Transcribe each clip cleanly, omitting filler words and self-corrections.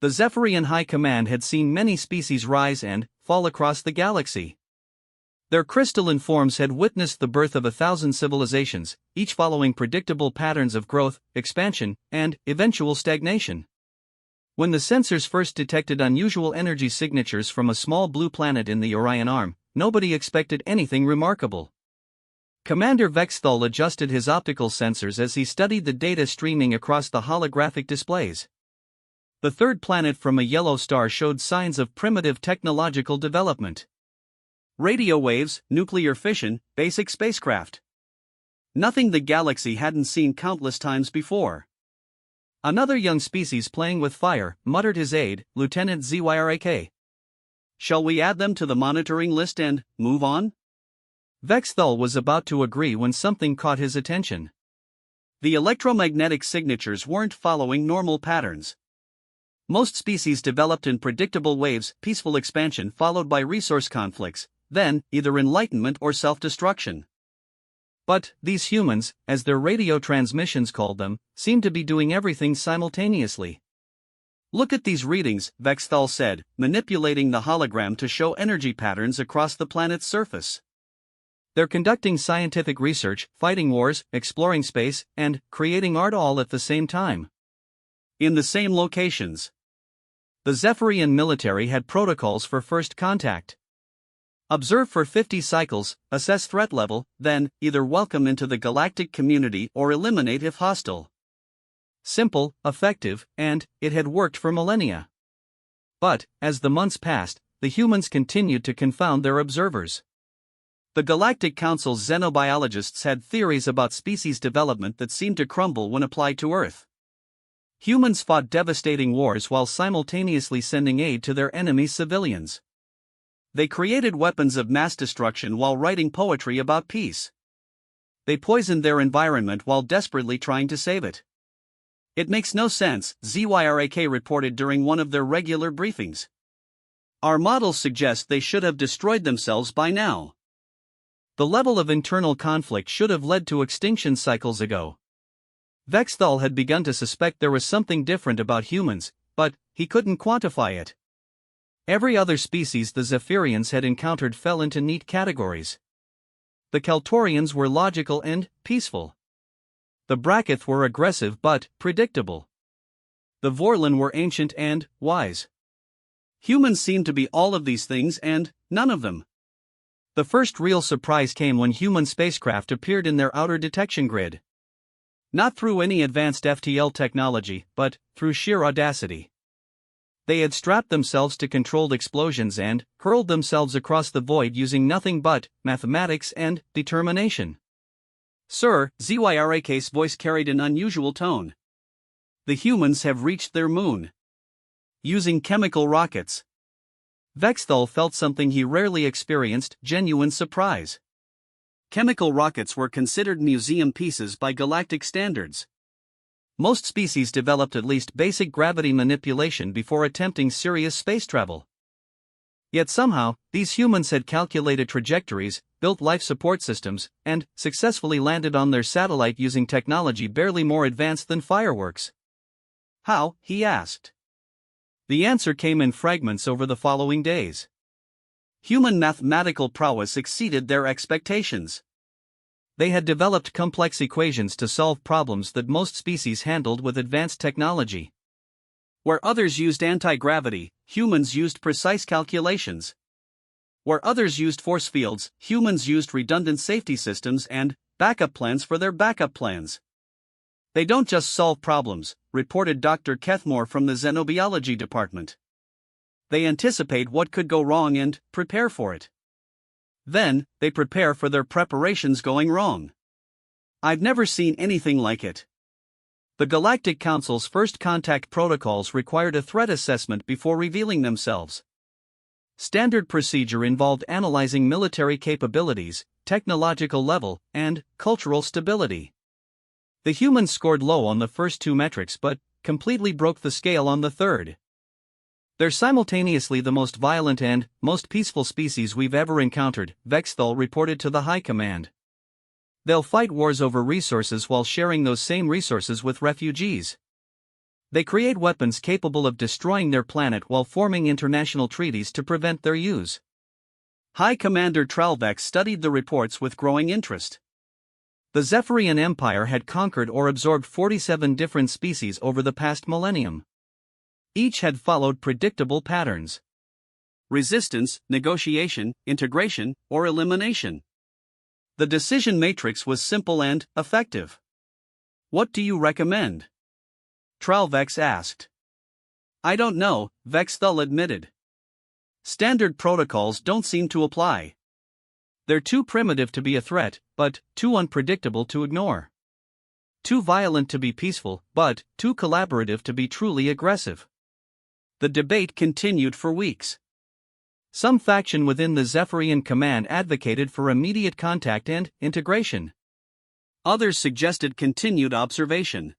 The Zephyrian High Command had seen many species rise and fall across the galaxy. Their crystalline forms had witnessed the birth of 1,000 civilizations, each following predictable patterns of growth, expansion, and eventual stagnation. When the sensors first detected unusual energy signatures from a small blue planet in the Orion Arm, nobody expected anything remarkable. Commander Vexthal adjusted his optical sensors as he studied the data streaming across the holographic displays. The third planet from a yellow star showed signs of primitive technological development. Radio waves, nuclear fission, basic spacecraft. Nothing the galaxy hadn't seen countless times before. Another young species playing with fire, muttered his aide, Lieutenant Zyrak. Shall we add them to the monitoring list and move on? Vexthal was about to agree when something caught his attention. The electromagnetic signatures weren't following normal patterns. Most species developed in predictable waves, peaceful expansion followed by resource conflicts, then either enlightenment or self-destruction. But these humans, as their radio transmissions called them, seemed to be doing everything simultaneously. Look at these readings, Vexthal said, manipulating the hologram to show energy patterns across the planet's surface. They're conducting scientific research, fighting wars, exploring space, and creating art all at the same time. In the same locations. The Zephyrian military had protocols for first contact. Observe for 50 cycles, assess threat level, then either welcome into the galactic community or eliminate if hostile. Simple, effective, and it had worked for millennia. But, as the months passed, the humans continued to confound their observers. The Galactic Council's xenobiologists had theories about species development that seemed to crumble when applied to Earth. Humans fought devastating wars while simultaneously sending aid to their enemies' civilians. They created weapons of mass destruction while writing poetry about peace. They poisoned their environment while desperately trying to save it. It makes no sense, Zyrak reported during one of their regular briefings. Our models suggest they should have destroyed themselves by now. The level of internal conflict should have led to extinction cycles ago. Vexthal had begun to suspect there was something different about humans, but he couldn't quantify it. Every other species the Zephyrians had encountered fell into neat categories. The Kaltorians were logical and peaceful. The Brachyth were aggressive but predictable. The Vorlon were ancient and wise. Humans seemed to be all of these things and none of them. The first real surprise came when human spacecraft appeared in their outer detection grid. Not through any advanced FTL technology, but through sheer audacity. They had strapped themselves to controlled explosions and hurled themselves across the void using nothing but mathematics and determination. Sir, Zyrak's voice carried an unusual tone. The humans have reached their moon. Using chemical rockets. Vexthal felt something he rarely experienced, genuine surprise. Chemical rockets were considered museum pieces by galactic standards. Most species developed at least basic gravity manipulation before attempting serious space travel. Yet somehow, these humans had calculated trajectories, built life support systems, and successfully landed on their satellite using technology barely more advanced than fireworks. How? He asked. The answer came in fragments over the following days. Human mathematical prowess exceeded their expectations. They had developed complex equations to solve problems that most species handled with advanced technology. Where others used anti-gravity, humans used precise calculations. Where others used force fields, humans used redundant safety systems and backup plans for their backup plans. They don't just solve problems, reported Dr. Kethmore from the Xenobiology department. They anticipate what could go wrong and prepare for it. Then, they prepare for their preparations going wrong. I've never seen anything like it. The Galactic Council's first contact protocols required a threat assessment before revealing themselves. Standard procedure involved analyzing military capabilities, technological level, and cultural stability. The humans scored low on the first two metrics but completely broke the scale on the third. They're simultaneously the most violent and most peaceful species we've ever encountered, Vexthal reported to the High Command. They'll fight wars over resources while sharing those same resources with refugees. They create weapons capable of destroying their planet while forming international treaties to prevent their use. High Commander Tralvex studied the reports with growing interest. The Zephyrian Empire had conquered or absorbed 47 different species over the past millennium. Each had followed predictable patterns: resistance, negotiation, integration, or elimination. The decision matrix was simple and effective. "What do you recommend?" Tralvex asked. "I don't know," Vexthul admitted. "Standard protocols don't seem to apply. They're too primitive to be a threat, but too unpredictable to ignore. Too violent to be peaceful, but too collaborative to be truly aggressive." The debate continued for weeks. Some faction within the Zephyrian command advocated for immediate contact and integration. Others suggested continued observation.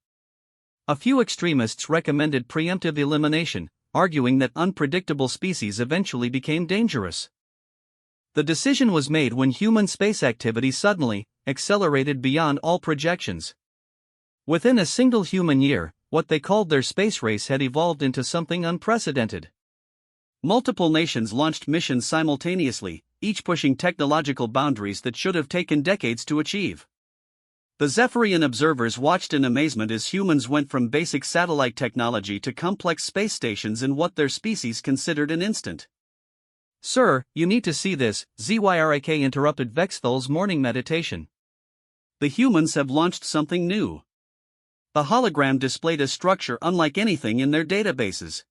A few extremists recommended preemptive elimination, arguing that unpredictable species eventually became dangerous. The decision was made when human space activity suddenly accelerated beyond all projections. Within a single human year, what they called their space race had evolved into something unprecedented. Multiple nations launched missions simultaneously, each pushing technological boundaries that should have taken decades to achieve. The Zephyrian observers watched in amazement as humans went from basic satellite technology to complex space stations in what their species considered an instant. "Sir, you need to see this," Zyrik interrupted Vexthul's morning meditation. "The humans have launched something new." The hologram displayed a structure unlike anything in their databases.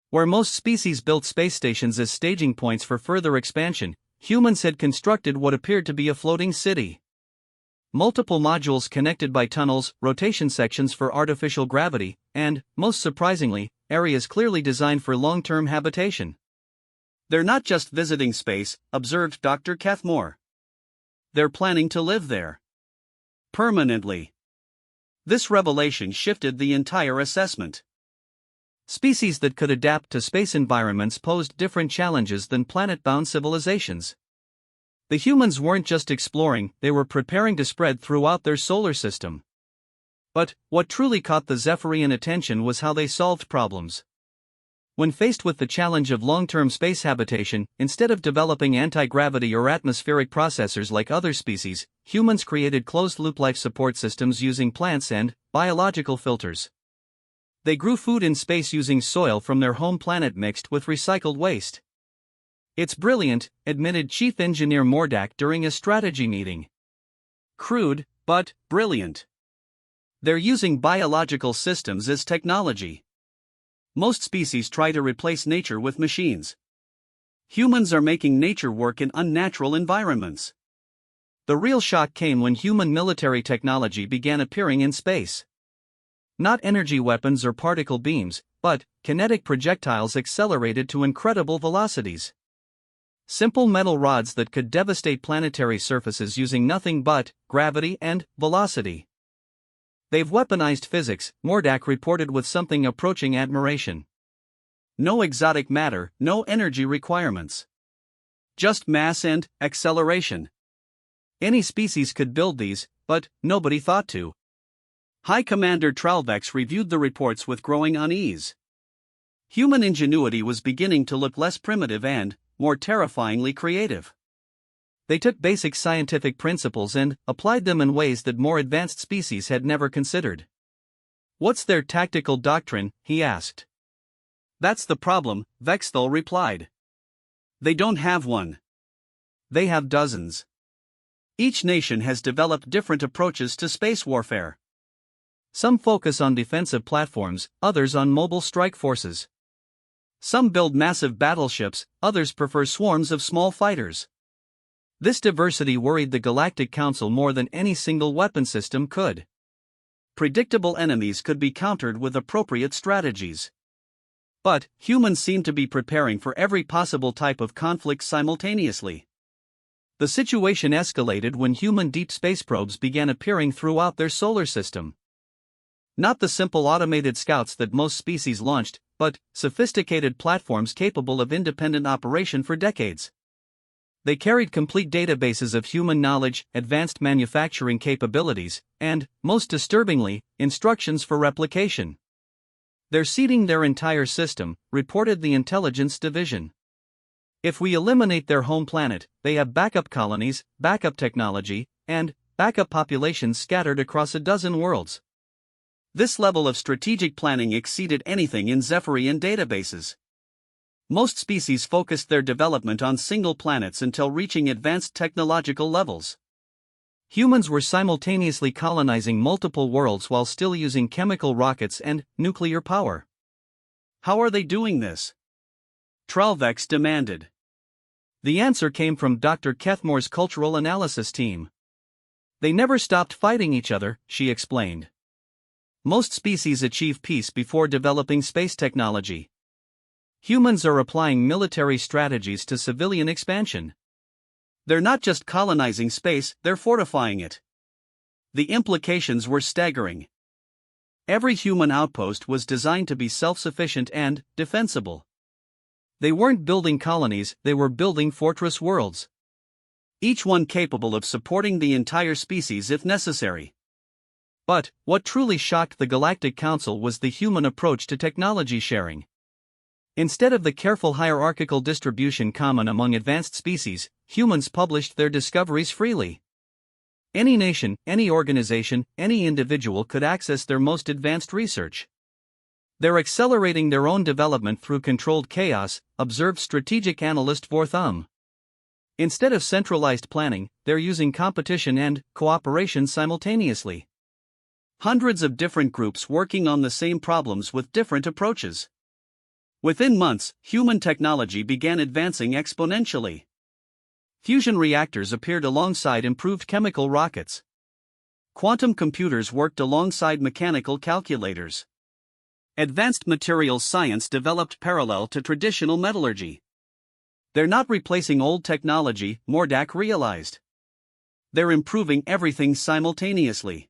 Where most species built space stations as staging points for further expansion, humans had constructed what appeared to be a floating city. Multiple modules connected by tunnels, rotation sections for artificial gravity, and, most surprisingly, areas clearly designed for long-term habitation. "They're not just visiting space," observed Dr. Kethmore. "They're planning to live there. Permanently." This revelation shifted the entire assessment. Species that could adapt to space environments posed different challenges than planet-bound civilizations. The humans weren't just exploring, they were preparing to spread throughout their solar system. But what truly caught the Zephyrian attention was how they solved problems. When faced with the challenge of long-term space habitation, instead of developing anti-gravity or atmospheric processors like other species, humans created closed-loop life support systems using plants and biological filters. They grew food in space using soil from their home planet mixed with recycled waste. "It's brilliant," admitted Chief Engineer Mordak during a strategy meeting. "Crude, but brilliant. They're using biological systems as technology. Most species try to replace nature with machines. Humans are making nature work in unnatural environments." The real shock came when human military technology began appearing in space. Not energy weapons or particle beams, but kinetic projectiles accelerated to incredible velocities. Simple metal rods that could devastate planetary surfaces using nothing but gravity and velocity. "They've weaponized physics," Mordak reported with something approaching admiration. "No exotic matter, no energy requirements. Just mass and acceleration. Any species could build these, but nobody thought to." High Commander Tralvex reviewed the reports with growing unease. Human ingenuity was beginning to look less primitive and more terrifyingly creative. They took basic scientific principles and applied them in ways that more advanced species had never considered. "What's their tactical doctrine?" he asked. "That's the problem," Vexthul replied. "They don't have one. They have dozens. Each nation has developed different approaches to space warfare. Some focus on defensive platforms, others on mobile strike forces. Some build massive battleships, others prefer swarms of small fighters." This diversity worried the Galactic Council more than any single weapon system could. Predictable enemies could be countered with appropriate strategies. But humans seemed to be preparing for every possible type of conflict simultaneously. The situation escalated when human deep space probes began appearing throughout their solar system. Not the simple automated scouts that most species launched, but sophisticated platforms capable of independent operation for decades. They carried complete databases of human knowledge, advanced manufacturing capabilities, and, most disturbingly, instructions for replication. They're seeding their entire system, reported the intelligence division. If we eliminate their home planet, they have backup colonies, backup technology, and backup populations scattered across a dozen worlds. This level of strategic planning exceeded anything in Zephyrian databases. Most species focused their development on single planets until reaching advanced technological levels. Humans were simultaneously colonizing multiple worlds while still using chemical rockets and nuclear power. How are they doing this? Tralvex demanded. The answer came from Dr. Kethmore's cultural analysis team. They never stopped fighting each other, she explained. Most species achieve peace before developing space technology. Humans are applying military strategies to civilian expansion. They're not just colonizing space, they're fortifying it. The implications were staggering. Every human outpost was designed to be self-sufficient and defensible. They weren't building colonies, they were building fortress worlds. Each one capable of supporting the entire species if necessary. But what truly shocked the Galactic Council was the human approach to technology sharing. Instead of the careful hierarchical distribution common among advanced species, humans published their discoveries freely. Any nation, any organization, any individual could access their most advanced research. They're accelerating their own development through controlled chaos, observed strategic analyst Vorthum. Instead of centralized planning, they're using competition and cooperation simultaneously. Hundreds of different groups working on the same problems with different approaches. Within months, human technology began advancing exponentially. Fusion reactors appeared alongside improved chemical rockets. Quantum computers worked alongside mechanical calculators. Advanced materials science developed parallel to traditional metallurgy. They're not replacing old technology, Mordak realized. They're improving everything simultaneously.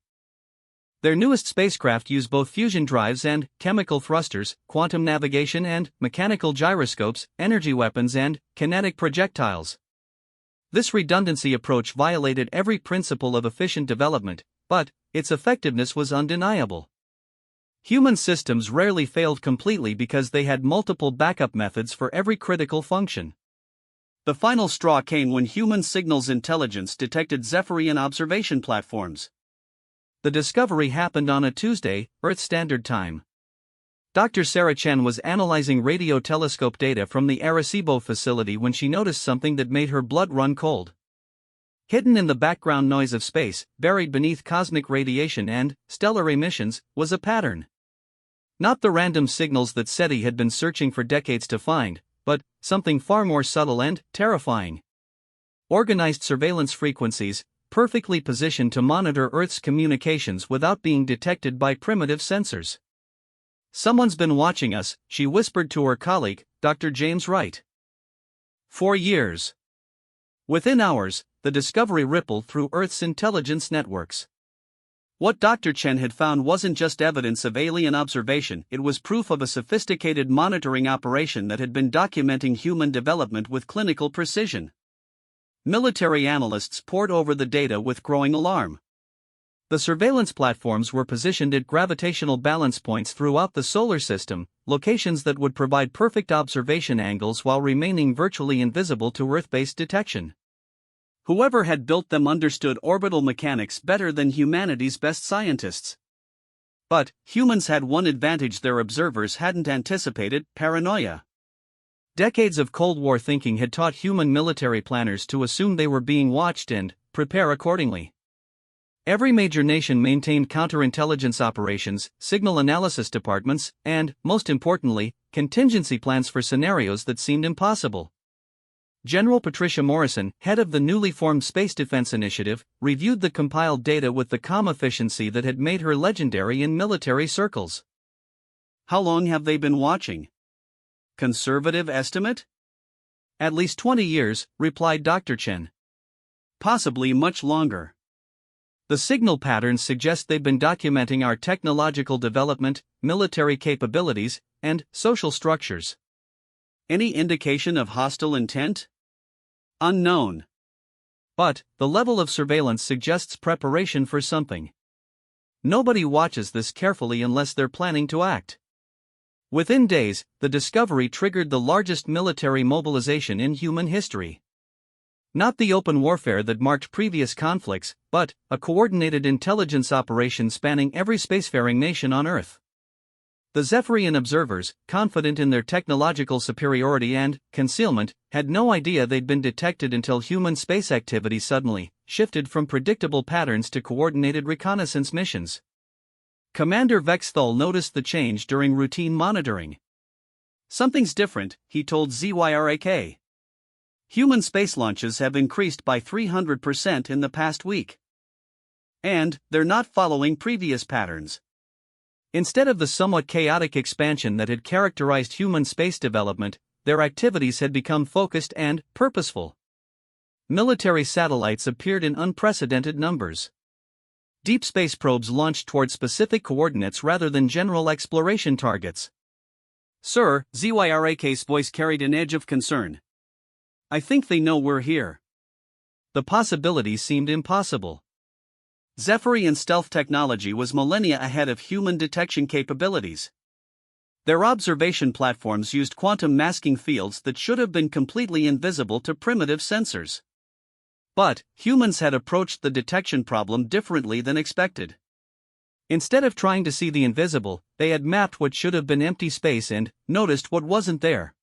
Their newest spacecraft use both fusion drives and chemical thrusters, quantum navigation and mechanical gyroscopes, energy weapons and kinetic projectiles. This redundancy approach violated every principle of efficient development, but its effectiveness was undeniable. Human systems rarely failed completely because they had multiple backup methods for every critical function. The final straw came when human signals intelligence detected Zephyrian observation platforms. The discovery happened on a Tuesday, Earth Standard Time. Dr. Sarah Chen was analyzing radio telescope data from the Arecibo facility when she noticed something that made her blood run cold. Hidden in the background noise of space, buried beneath cosmic radiation and stellar emissions, was a pattern. Not the random signals that SETI had been searching for decades to find, but something far more subtle and terrifying. Organized surveillance frequencies, perfectly positioned to monitor Earth's communications without being detected by primitive sensors. "Someone's been watching us," she whispered to her colleague, Dr. James Wright. For years. Within hours, the discovery rippled through Earth's intelligence networks. What Dr. Chen had found wasn't just evidence of alien observation, it was proof of a sophisticated monitoring operation that had been documenting human development with clinical precision. Military analysts pored over the data with growing alarm. The surveillance platforms were positioned at gravitational balance points throughout the solar system, locations that would provide perfect observation angles while remaining virtually invisible to Earth-based detection. Whoever had built them understood orbital mechanics better than humanity's best scientists. But humans had one advantage their observers hadn't anticipated: paranoia. Decades of Cold War thinking had taught human military planners to assume they were being watched and prepare accordingly. Every major nation maintained counterintelligence operations, signal analysis departments, and, most importantly, contingency plans for scenarios that seemed impossible. General Patricia Morrison, head of the newly formed Space Defense Initiative, reviewed the compiled data with the calm efficiency that had made her legendary in military circles. How long have they been watching? Conservative estimate? At least 20 years, replied Dr. Chen. Possibly much longer. The signal patterns suggest they've been documenting our technological development, military capabilities, and social structures. Any indication of hostile intent? Unknown. But the level of surveillance suggests preparation for something. Nobody watches this carefully unless they're planning to act. Within days, the discovery triggered the largest military mobilization in human history. Not the open warfare that marked previous conflicts, but a coordinated intelligence operation spanning every spacefaring nation on Earth. The Zephyrian observers, confident in their technological superiority and concealment, had no idea they'd been detected until human space activity suddenly shifted from predictable patterns to coordinated reconnaissance missions. Commander Vexthal noticed the change during routine monitoring. "Something's different," he told ZYRAK. "Human space launches have increased by 300% in the past week. And they're not following previous patterns." Instead of the somewhat chaotic expansion that had characterized human space development, their activities had become focused and purposeful. Military satellites appeared in unprecedented numbers. Deep space probes launched toward specific coordinates rather than general exploration targets. "Sir," ZYRAK's voice carried an edge of concern. "I think they know we're here." The possibility seemed impossible. Zephyrian stealth technology was millennia ahead of human detection capabilities. Their observation platforms used quantum masking fields that should have been completely invisible to primitive sensors. But humans had approached the detection problem differently than expected. Instead of trying to see the invisible, they had mapped what should have been empty space and noticed what wasn't there.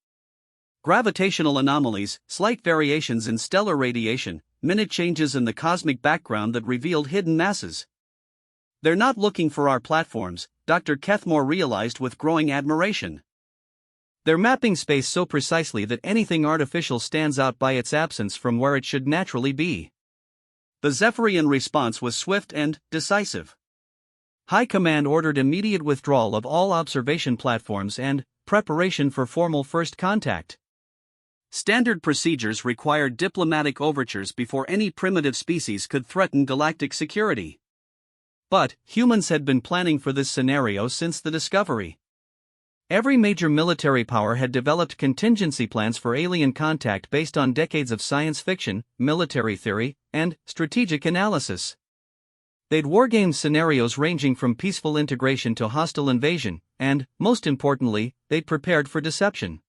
Gravitational anomalies, slight variations in stellar radiation, minute changes in the cosmic background that revealed hidden masses. "They're not looking for our platforms," Dr. Kethmore realized with growing admiration. "They're mapping space so precisely that anything artificial stands out by its absence from where it should naturally be." The Zephyrian response was swift and decisive. High Command ordered immediate withdrawal of all observation platforms and preparation for formal first contact. Standard procedures required diplomatic overtures before any primitive species could threaten galactic security. But humans had been planning for this scenario since the discovery. Every major military power had developed contingency plans for alien contact based on decades of science fiction, military theory, and strategic analysis. They'd wargamed scenarios ranging from peaceful integration to hostile invasion, and, most importantly, they'd prepared for deception.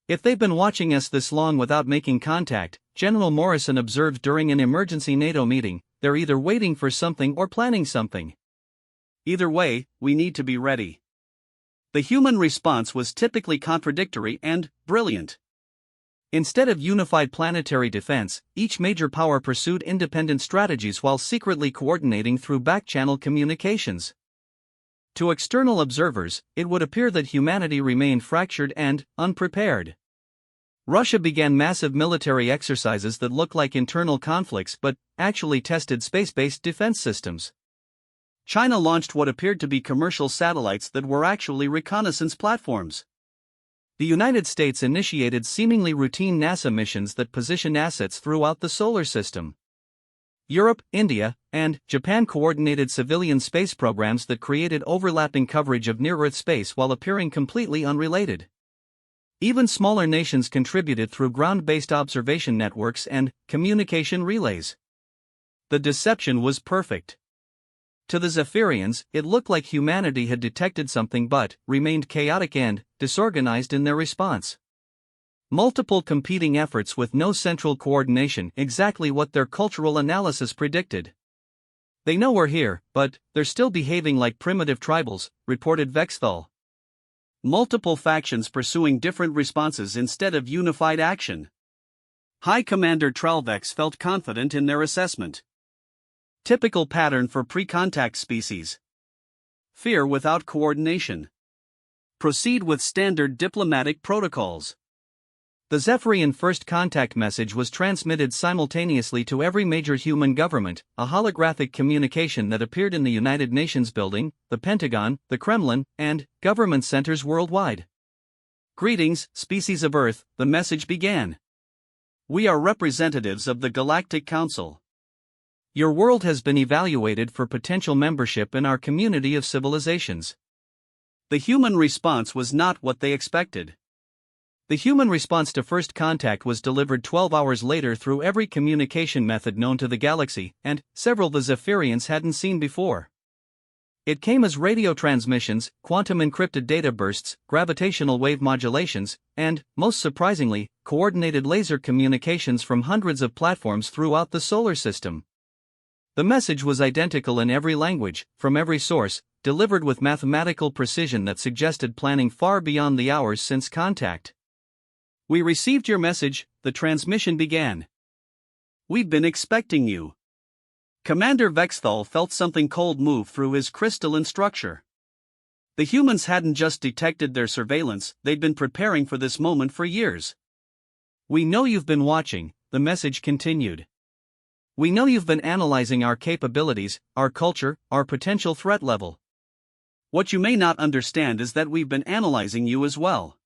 "If they've been watching us this long without making contact," General Morrison observed during an emergency NATO meeting, "they're either waiting for something or planning something. Either way, we need to be ready." The human response was typically contradictory and brilliant. Instead of unified planetary defense, each major power pursued independent strategies while secretly coordinating through back-channel communications. To external observers, it would appear that humanity remained fractured and unprepared. Russia began massive military exercises that looked like internal conflicts but actually tested space-based defense systems. China launched what appeared to be commercial satellites that were actually reconnaissance platforms. The United States initiated seemingly routine NASA missions that positioned assets throughout the solar system. Europe, India, and Japan coordinated civilian space programs that created overlapping coverage of near-Earth space while appearing completely unrelated. Even smaller nations contributed through ground-based observation networks and communication relays. The deception was perfect. To the Zephyrians, it looked like humanity had detected something but remained chaotic and disorganized in their response. Multiple competing efforts with no central coordination, exactly what their cultural analysis predicted. "They know we're here, but they're still behaving like primitive tribals," reported Vexthal. Multiple factions pursuing different responses instead of unified action. High Commander Tralvex felt confident in their assessment. Typical pattern for pre-contact species. Fear without coordination. Proceed with standard diplomatic protocols. The Zephyrian first contact message was transmitted simultaneously to every major human government, a holographic communication that appeared in the United Nations building, the Pentagon, the Kremlin, and government centers worldwide. "Greetings, species of Earth," the message began. "We are representatives of the Galactic Council. Your world has been evaluated for potential membership in our community of civilizations." The human response was not what they expected. The human response to first contact was delivered 12 hours later through every communication method known to the galaxy, and several the Zephyrians hadn't seen before. It came as radio transmissions, quantum encrypted data bursts, gravitational wave modulations, and, most surprisingly, coordinated laser communications from hundreds of platforms throughout the solar system. The message was identical in every language, from every source, delivered with mathematical precision that suggested planning far beyond the hours since contact. "We received your message," the transmission began. "We've been expecting you." Commander Vexthal felt something cold move through his crystalline structure. The humans hadn't just detected their surveillance, they'd been preparing for this moment for years. "We know you've been watching," the message continued. "We know you've been analyzing our capabilities, our culture, our potential threat level. What you may not understand is that we've been analyzing you as well."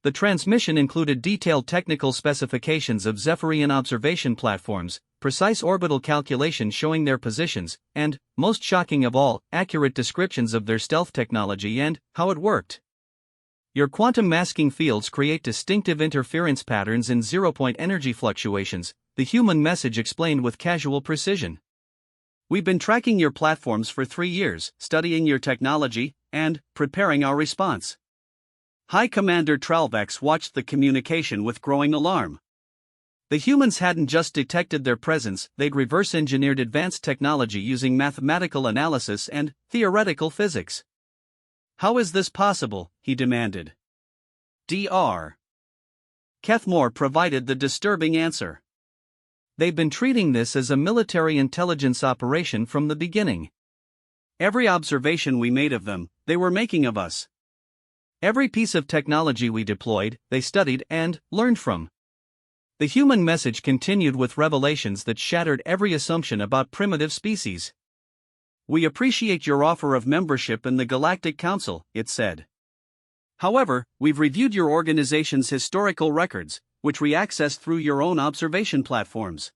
The transmission included detailed technical specifications of Zephyrian observation platforms, precise orbital calculations showing their positions, and, most shocking of all, accurate descriptions of their stealth technology and how it worked. "Your quantum masking fields create distinctive interference patterns in zero-point energy fluctuations," the human message explained with casual precision. "We've been tracking your platforms for 3 years, studying your technology, and preparing our response." High Commander Tralvex watched the communication with growing alarm. The humans hadn't just detected their presence, they'd reverse-engineered advanced technology using mathematical analysis and theoretical physics. "How is this possible?" he demanded. Dr. Kethmore provided the disturbing answer. "They've been treating this as a military intelligence operation from the beginning. Every observation we made of them, they were making of us. Every piece of technology we deployed, they studied and learned from." The human message continued with revelations that shattered every assumption about primitive species. "We appreciate your offer of membership in the Galactic Council," it said. "However, we've reviewed your organization's historical records, which we accessed through your own observation platforms.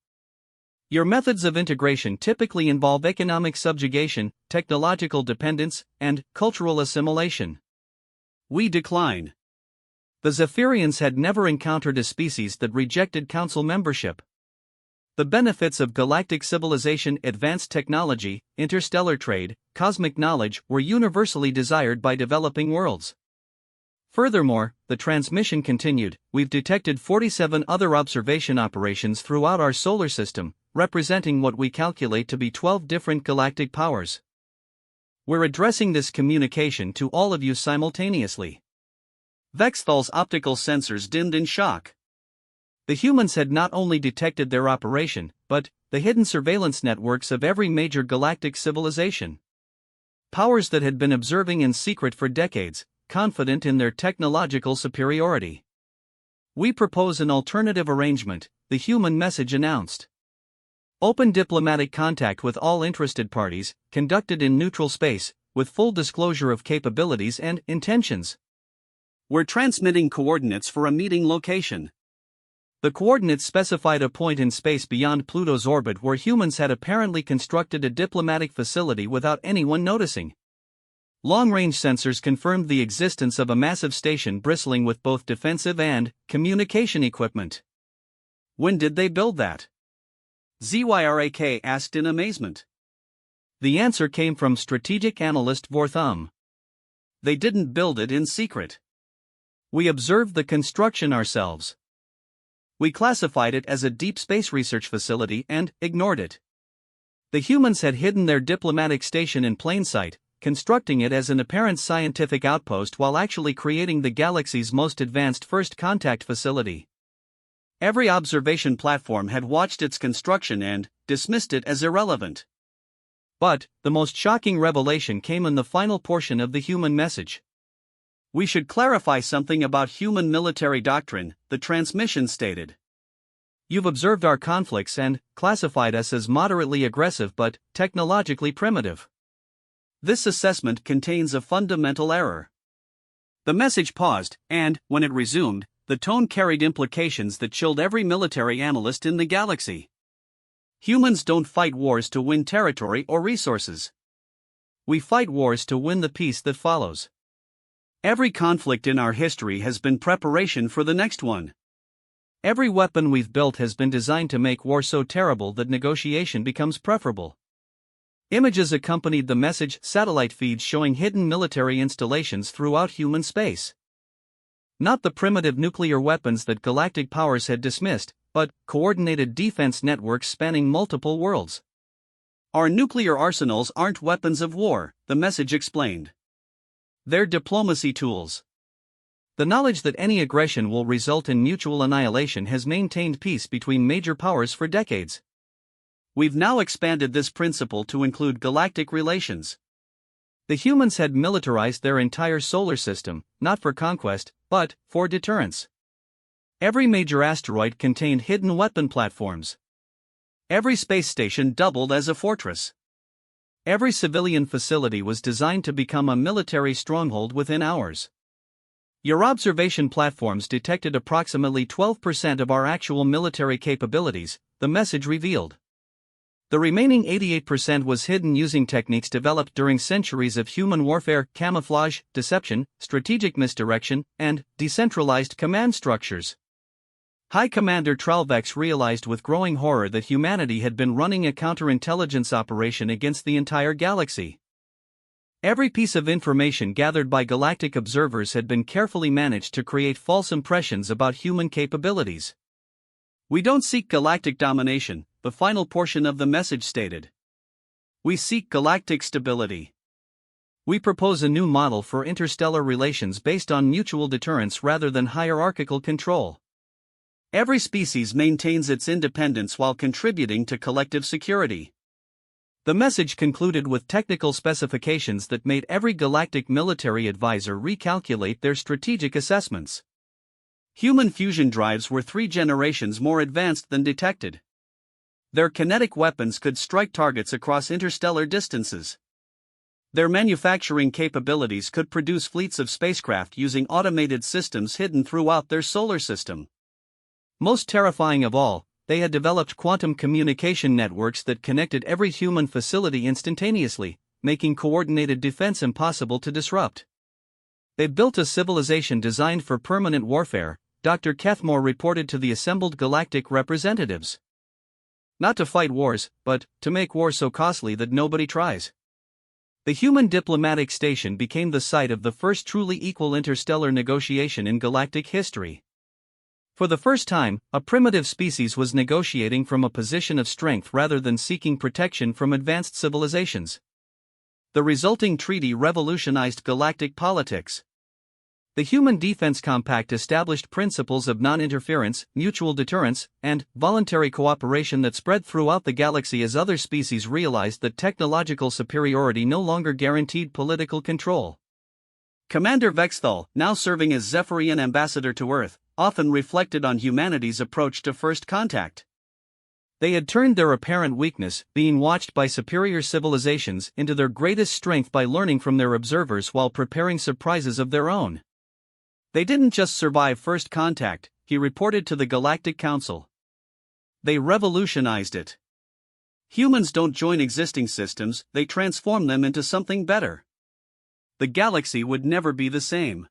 Your methods of integration typically involve economic subjugation, technological dependence, and cultural assimilation. We decline." The Zephyrians had never encountered a species that rejected council membership. The benefits of galactic civilization, advanced technology, interstellar trade, cosmic knowledge were universally desired by developing worlds. Furthermore, the transmission continued, "We've detected 47 other observation operations throughout our solar system, representing what we calculate to be 12 different galactic powers. We're addressing this communication to all of you simultaneously." Vexthal's optical sensors dimmed in shock. The humans had not only detected their operation, but the hidden surveillance networks of every major galactic civilization. Powers that had been observing in secret for decades, confident in their technological superiority. "We propose an alternative arrangement," the human message announced. "Open diplomatic contact with all interested parties, conducted in neutral space, with full disclosure of capabilities and intentions. We're transmitting coordinates for a meeting location." The coordinates specified a point in space beyond Pluto's orbit where humans had apparently constructed a diplomatic facility without anyone noticing. Long-range sensors confirmed the existence of a massive station bristling with both defensive and communication equipment. "When did they build that?" Zyrak asked in amazement. The answer came from strategic analyst Vorthum. "They didn't build it in secret. We observed the construction ourselves. We classified it as a deep space research facility and ignored it." The humans had hidden their diplomatic station in plain sight, constructing it as an apparent scientific outpost while actually creating the galaxy's most advanced first contact facility. Every observation platform had watched its construction and dismissed it as irrelevant. But the most shocking revelation came in the final portion of the human message. "We should clarify something about human military doctrine," the transmission stated. "You've observed our conflicts and classified us as moderately aggressive but technologically primitive. This assessment contains a fundamental error." The message paused, and, when it resumed, the tone carried implications that chilled every military analyst in the galaxy. "Humans don't fight wars to win territory or resources. We fight wars to win the peace that follows. Every conflict in our history has been preparation for the next one. Every weapon we've built has been designed to make war so terrible that negotiation becomes preferable. Images accompanied the message, satellite feeds showing hidden military installations throughout human space. Not the primitive nuclear weapons that galactic powers had dismissed, but coordinated defense networks spanning multiple worlds. Our nuclear arsenals aren't weapons of war, the message explained. They're diplomacy tools. The knowledge that any aggression will result in mutual annihilation has maintained peace between major powers for decades. We've now expanded this principle to include galactic relations. The humans had militarized their entire solar system, not for conquest, but for deterrence. Every major asteroid contained hidden weapon platforms. Every space station doubled as a fortress. Every civilian facility was designed to become a military stronghold within hours. Your observation platforms detected approximately 12% of our actual military capabilities, the message revealed. The remaining 88% was hidden using techniques developed during centuries of human warfare, camouflage, deception, strategic misdirection, and decentralized command structures. High Commander Tralvex realized with growing horror that humanity had been running a counterintelligence operation against the entire galaxy. Every piece of information gathered by galactic observers had been carefully managed to create false impressions about human capabilities. We don't seek galactic domination, the final portion of the message stated. We seek galactic stability. We propose a new model for interstellar relations based on mutual deterrence rather than hierarchical control. Every species maintains its independence while contributing to collective security. The message concluded with technical specifications that made every galactic military advisor recalculate their strategic assessments. Human fusion drives were 3 generations more advanced than detected. Their kinetic weapons could strike targets across interstellar distances. Their manufacturing capabilities could produce fleets of spacecraft using automated systems hidden throughout their solar system. Most terrifying of all, they had developed quantum communication networks that connected every human facility instantaneously, making coordinated defense impossible to disrupt. They built a civilization designed for permanent warfare, Dr. Kethmore reported to the assembled galactic representatives. Not to fight wars, but to make war so costly that nobody tries. The human diplomatic station became the site of the first truly equal interstellar negotiation in galactic history. For the first time, a primitive species was negotiating from a position of strength rather than seeking protection from advanced civilizations. The resulting treaty revolutionized galactic politics. The Human Defense Compact established principles of non-interference, mutual deterrence, and voluntary cooperation that spread throughout the galaxy as other species realized that technological superiority no longer guaranteed political control. Commander Vexthal, now serving as Zephyrian ambassador to Earth, often reflected on humanity's approach to first contact. They had turned their apparent weakness, being watched by superior civilizations, into their greatest strength by learning from their observers while preparing surprises of their own. They didn't just survive first contact, he reported to the Galactic Council. They revolutionized it. Humans don't join existing systems, they transform them into something better. The galaxy would never be the same.